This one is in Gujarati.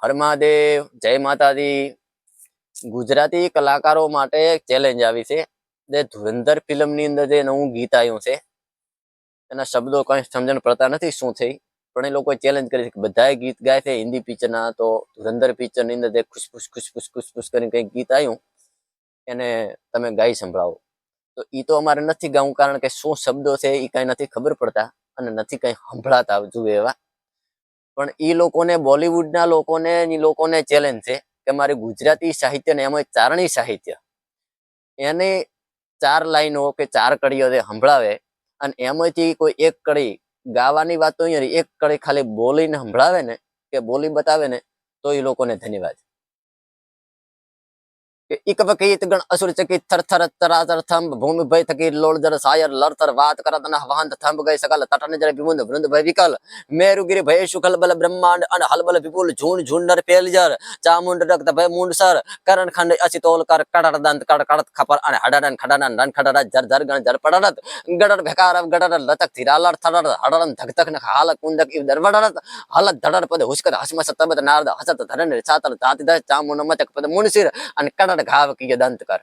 હર મહાદેવ, જય માતાજી। ગુજરાતી કલાકારો માટે એક ચેલેન્જ આવી છે। જે ધુરંધર ફિલ્મની અંદર જે નવું ગીત આવ્યું છે એના શબ્દો કઈ સમજણ પડતા નથી શું છે, પણ એ લોકો ચેલેન્જ કરી છે કે બધાએ ગીત ગાય છે હિન્દી પિક્ચરના, તો ધુરંધર પિક્ચરની અંદર જે ખુશખુશ ખુશખુશ ખુશખુશ કરીને કંઈક ગીત આવ્યું એને તમે ગાઈ સંભળાવો। તો એ તો અમારે નથી ગાવું, કારણ કે શું શબ્દો છે એ કઈ નથી ખબર પડતા અને નથી કઈ સંભળાતા જોઈએ એવા। પણ એ લોકોને, બોલિવૂડના લોકોને, એ લોકોને ચેલેન્જ છે કે મારી ગુજરાતી સાહિત્ય ને એમાં ચારણી સાહિત્ય એને 4 લાઈનો કે 4 કડીઓ જે સંભળાવે અને એમાંથી કોઈ એક કડી ગાવાની વાત તો અહીંયા, એક કડી ખાલી બોલીને સંભળાવે ને કે બોલી બતાવે ને તો એ લોકોને ધન્યવાદ। इक वकीत गण असुर चकित थर थर तरातर थंब भूमि भय थकी लोड़ जर सायर लड़तर वात करत न हवांत थंब गए सकल तटन जर विमुंद वृंद भय विकल मेरुगिरि भय सुखल बल ब्रह्मांड अन हलबल विपुल झूण झुंडर पेल जर चामुंड रक्त भय मुंड सर करण खंड असितोल कर कड़र दंत कड़ कड़त खपर अन हडरन खडरन रन खडर जर जर गण जर पड़रत गडर भकार गडर लचक थिरालर थडर हडरन धक धक न हाल कुंदक इधर वडरत हलत धडर पद हुस्कर हसम सतबत नारद हसत धरन सातल ताति द चामुंड मचक पद मुंड सिर अन कड़र घाव की दंत कर।